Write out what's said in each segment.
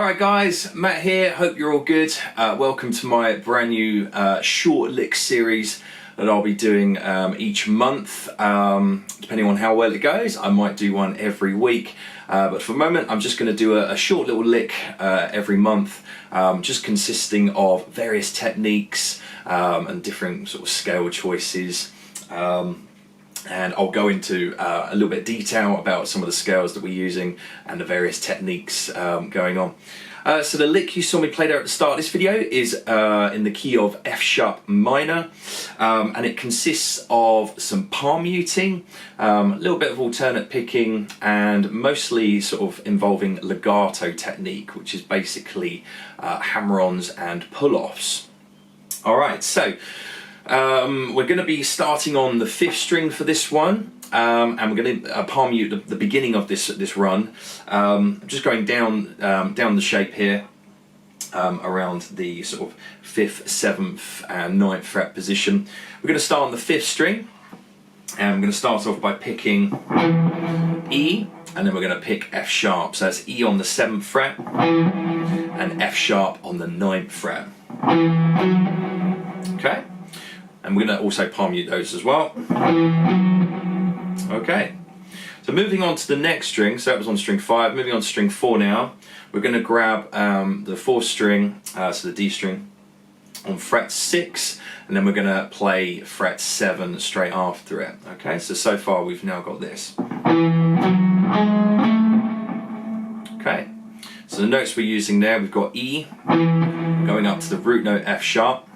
Alright guys, Matt here, hope you're all good. Welcome to my brand new short lick series that I'll be doing each month. Depending on how well it goes, I might do one every week. But for the moment, I'm just going to do a short little lick every month, just consisting of various techniques and different sort of scale choices. And I'll go into a little bit of detail about some of the scales that we're using and the various techniques going on. So the lick you saw me play there at the start of this video is in the key of F sharp minor, and it consists of some palm muting, a little bit of alternate picking, and mostly sort of involving legato technique, which is basically hammer-ons and pull-offs. Alright, so we're going to be starting on the 5th string for this one, and we're going to palm mute the beginning of this run. Just going down the shape here, around the sort of 5th, 7th and 9th fret position. We're going to start on the 5th string, and we're going to start off by picking E, and then we're going to pick F sharp. So that's E on the 7th fret and F sharp on the 9th fret. Okay. And we're going to also palm mute those as well. Okay, so moving on to the next string, so that was on string 5, moving on to string 4 now, we're going to grab the 4th string, so the D string, on fret 6, and then we're going to play fret 7 straight after it. Okay, so far we've now got this. Okay, so the notes we're using there, we've got E, going up to the root note F sharp.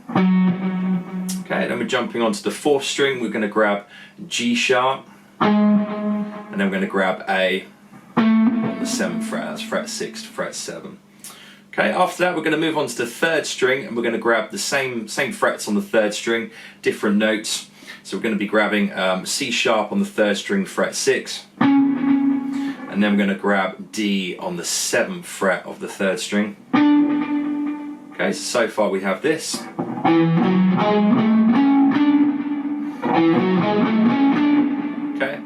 Okay, then we're jumping onto the 4th string, we're going to grab G sharp, and then we're going to grab A on the 7th fret, that's fret 6 to fret 7. Okay, after that we're going to move on to the 3rd string, and we're going to grab the same frets on the 3rd string, different notes. So we're going to be grabbing C sharp on the 3rd string, fret 6, and then we're going to grab D on the 7th fret of the 3rd string. Okay, so far we have this. Okay.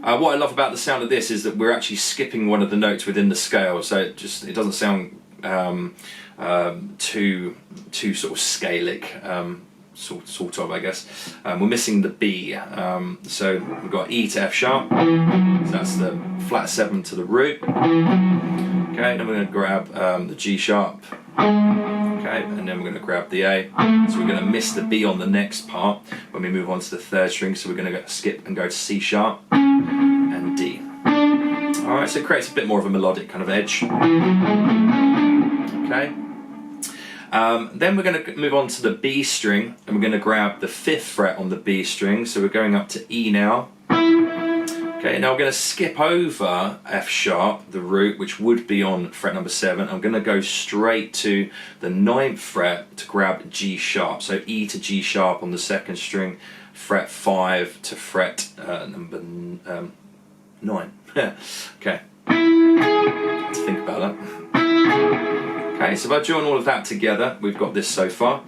What I love about the sound of this is that we're actually skipping one of the notes within the scale, so it doesn't sound too sort of scalic, sort of, I guess. We're missing the B, so we've got E to F sharp, so that's the flat 7 to the root. Okay, then we're going to grab the G sharp. Okay, and then we're going to grab the A. So we're going to miss the B on the next part when we move on to the 3rd string, so we're going to skip and go to C sharp and D. Alright, so it creates a bit more of a melodic kind of edge. Okay. Then we're going to move on to the B string, and we're going to grab the 5th fret on the B string, so we're going up to E now. Okay, now we're going to skip over F sharp, the root, which would be on fret number 7. I'm going to go straight to the 9th fret to grab G sharp. So E to G sharp on the 2nd string, fret 5 to fret number 9. Okay, let's think about that. Okay, so by joining all of that together, we've got this so far.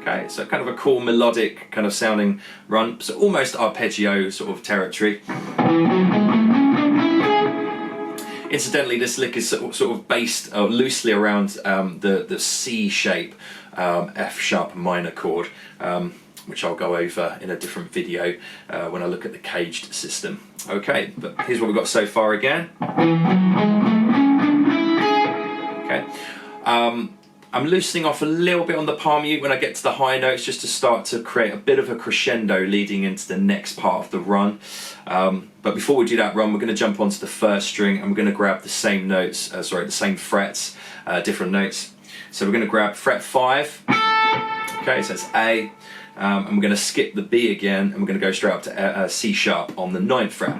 Okay, so kind of a cool melodic kind of sounding run, so almost arpeggio sort of territory. Incidentally, this lick is sort of based loosely around the C shape F sharp minor chord, which I'll go over in a different video when I look at the caged system. Okay, but here's what we've got so far again. Okay. I'm loosening off a little bit on the palm mute when I get to the high notes, just to start to create a bit of a crescendo leading into the next part of the run. But before we do that run, we're going to jump onto the 1st string, and we're going to grab the same notes, the same frets, different notes. So we're going to grab fret 5, okay, so that's A, and we're going to skip the B again, and we're going to go straight up to C sharp on the 9th fret.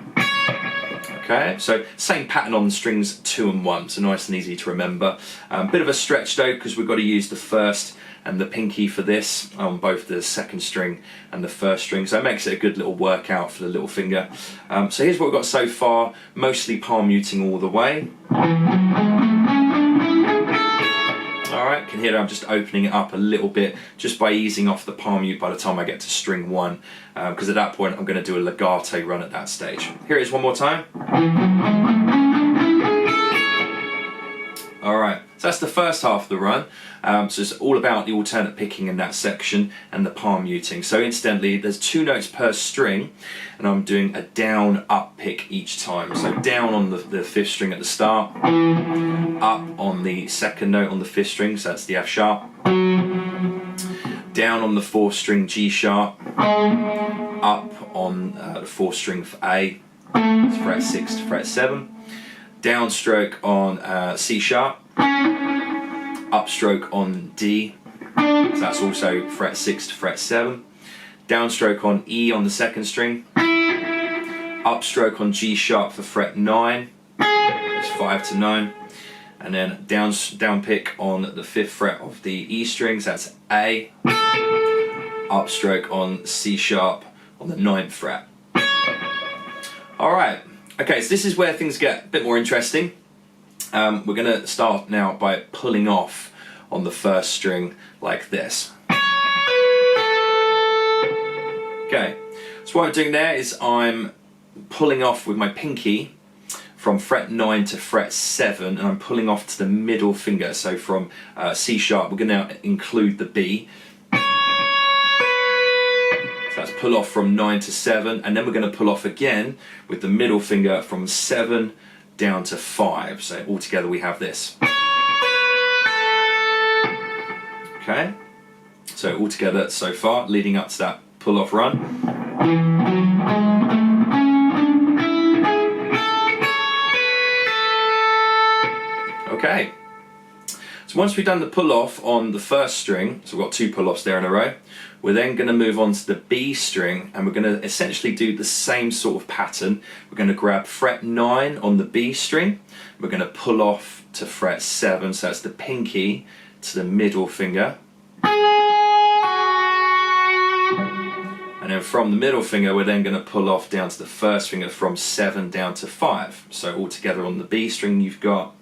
Okay, so same pattern on strings 2 and 1, so nice and easy to remember. Bit of a stretch though, because we've got to use the 1st and the pinky for this on both the 2nd string and the 1st string, so it makes it a good little workout for the little finger. So here's what we've got so far, mostly palm muting all the way. Alright, Alright, you can hear that I'm just opening it up a little bit just by easing off the palm mute by the time I get to string 1, because at that point I'm going to do a legato run at that stage. Here it is one more time. Alright, so that's the first half of the run. So it's all about the alternate picking in that section and the palm muting. So incidentally, there's 2 notes per string, and I'm doing a down up pick each time. So down on the 5th string at the start, up on the 2nd note on the 5th string, so that's the F sharp, down on the 4th string G sharp, up on the 4th string for A, it's fret 6 to fret 7, downstroke on C sharp, upstroke on D, so that's also fret 6 to fret 7, downstroke on E on the 2nd string, upstroke on G sharp for fret 9, that's 5 to 9, and then down pick on the 5th fret of the E strings, that's A, upstroke on C sharp on the 9th fret. Alright, okay, so this is where things get a bit more interesting. We're going to start now by pulling off on the 1st string like this. Okay, so what I'm doing there is I'm pulling off with my pinky from fret 9 to fret 7, and I'm pulling off to the middle finger. So from C sharp, we're going to include the B. So that's pull off from 9 to 7, and then we're going to pull off again with the middle finger from 7 down to 5. So altogether we have this. Okay, so altogether so far, leading up to that pull off run. Okay, so once we've done the pull off on the 1st string, so we've got 2 pull offs there in a row, we're then going to move on to the B string, and we're going to essentially do the same sort of pattern. We're going to grab fret 9 on the B string, we're going to pull off to fret 7, so that's the pinky to the middle finger, and then from the middle finger we're then going to pull off down to the 1st finger from 7 down to 5. So altogether on the B string you've got.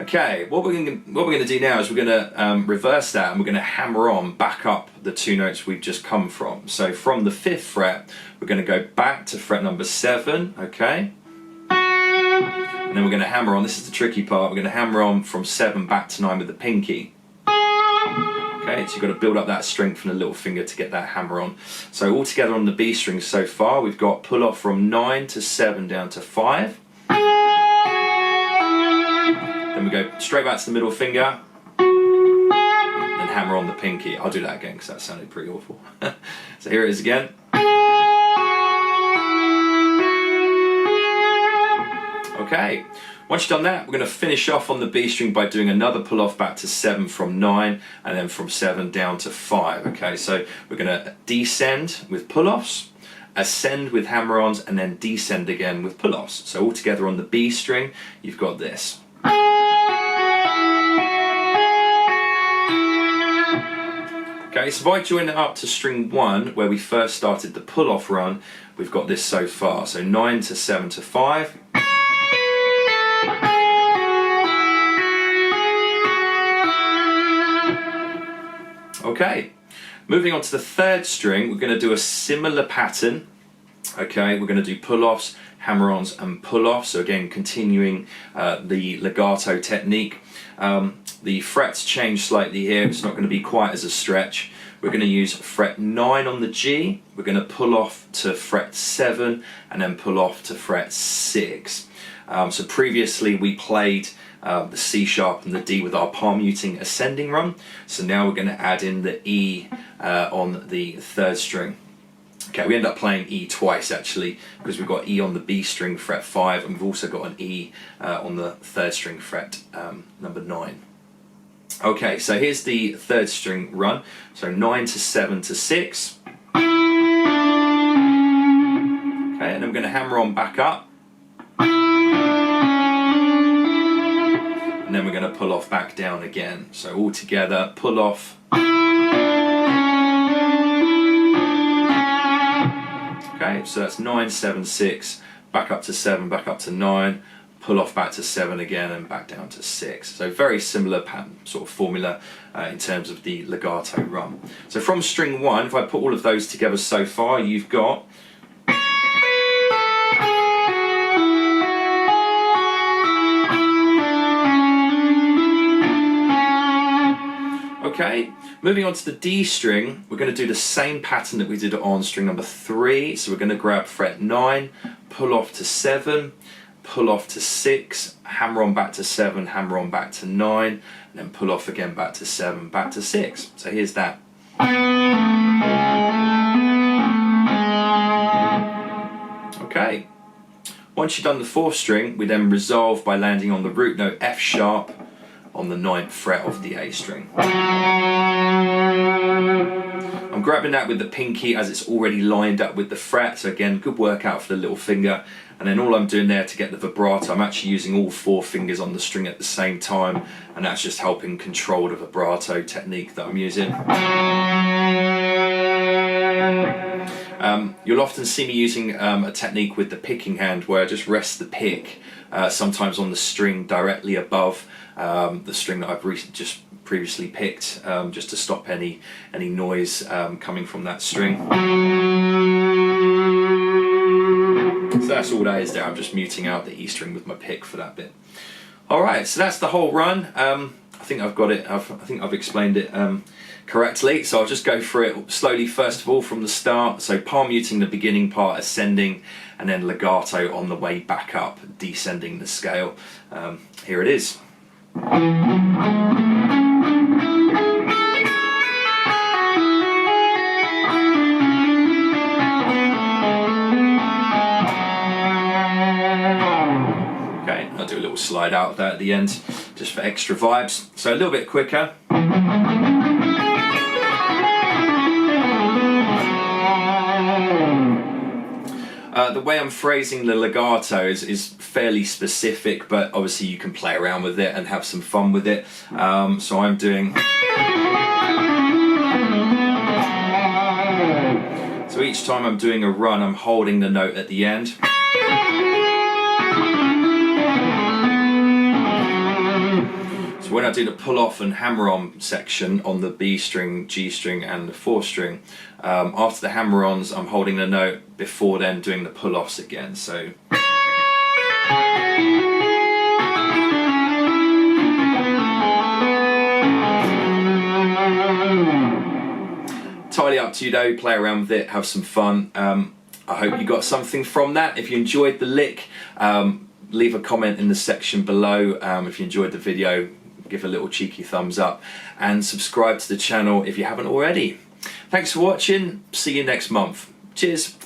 Okay, what we're going to do now is we're going to reverse that, and we're going to hammer on back up the 2 notes we've just come from. So from the 5th fret we're going to go back to fret number 7, okay? And then we're going to hammer on, this is the tricky part, we're going to hammer on from 7 back to 9 with the pinky. Okay, so you've got to build up that strength in the little finger to get that hammer on. So all together on the B string so far, we've got pull off from 9 to 7 down to 5. Then we go straight back to the middle finger, and hammer on the pinky. I'll do that again because that sounded pretty awful. So here it is again. Okay, once you've done that, we're going to finish off on the B string by doing another pull off back to 7 from 9, and then from 7 down to 5. Okay, so we're going to descend with pull offs, ascend with hammer ons, and then descend again with pull offs. So all together on the B string, you've got this. Okay, so if I join it up to string 1, where we first started the pull off run, we've got this so far. So 9 to 7 to 5. Okay, moving on to the 3rd string, we're going to do a similar pattern. Okay, we're going to do pull-offs, hammer-ons and pull-offs. So again, continuing the legato technique. The frets change slightly here, it's not going to be quite as a stretch. We're going to use fret 9 on the G, we're going to pull off to fret 7 and then pull off to fret 6. So previously we played the C sharp and the D with our palm muting ascending run. So now we're going to add in the E on the 3rd string. Okay, we end up playing E twice actually, because we've got E on the B string fret 5, and we've also got an E on the 3rd string fret number 9. Okay, so here's the 3rd string run. So 9 to 7 to 6. Okay, and then we're going to hammer on back up. And then we're going to pull off back down again. So all together, pull off. Okay, so that's 9, 7, 6, back up to 7, back up to 9, pull off back to 7 again, and back down to 6. So very similar pattern, sort of formula in terms of the legato run. So from string 1, if I put all of those together so far, you've got okay, moving on to the D string, we're going to do the same pattern that we did on string number 3. So we're going to grab fret 9, pull off to 7, pull off to 6, hammer on back to 7, hammer on back to 9, and then pull off again back to 7, back to 6. So here's that. Okay, once you've done the 4th string, we then resolve by landing on the root note F sharp on the 9th fret of the A string. I'm grabbing that with the pinky as it's already lined up with the fret, so again, good workout for the little finger. And then all I'm doing there to get the vibrato, I'm actually using all 4 fingers on the string at the same time, and that's just helping control the vibrato technique that I'm using. You'll often see me using a technique with the picking hand where I just rest the pick sometimes on the string directly above the string that I've just previously picked, just to stop any noise coming from that string. So that's all that is there. I'm just muting out the E string with my pick for that bit. Alright, so that's the whole run. I think I've got it, I think I've explained it correctly, so I'll just go through it slowly first of all from the start. So palm muting the beginning part, ascending, and then legato on the way back up, descending the scale. Here it is. I'll do a little slide out there at the end just for extra vibes, so a little bit quicker. The way I'm phrasing the legato is fairly specific, but obviously you can play around with it and have some fun with it. So I'm doing, so each time I'm doing a run, I'm holding the note at the end. So when I do the pull off and hammer on section on the B string, G string and the 4th string, after the hammer ons I'm holding the note before then doing the pull offs again. So entirely up to you though, play around with it, have some fun. I hope you got something from that. If you enjoyed the lick, leave a comment in the section below. If you enjoyed the video, give a little cheeky thumbs up and subscribe to the channel if you haven't already. Thanks for watching, see you next month. Cheers.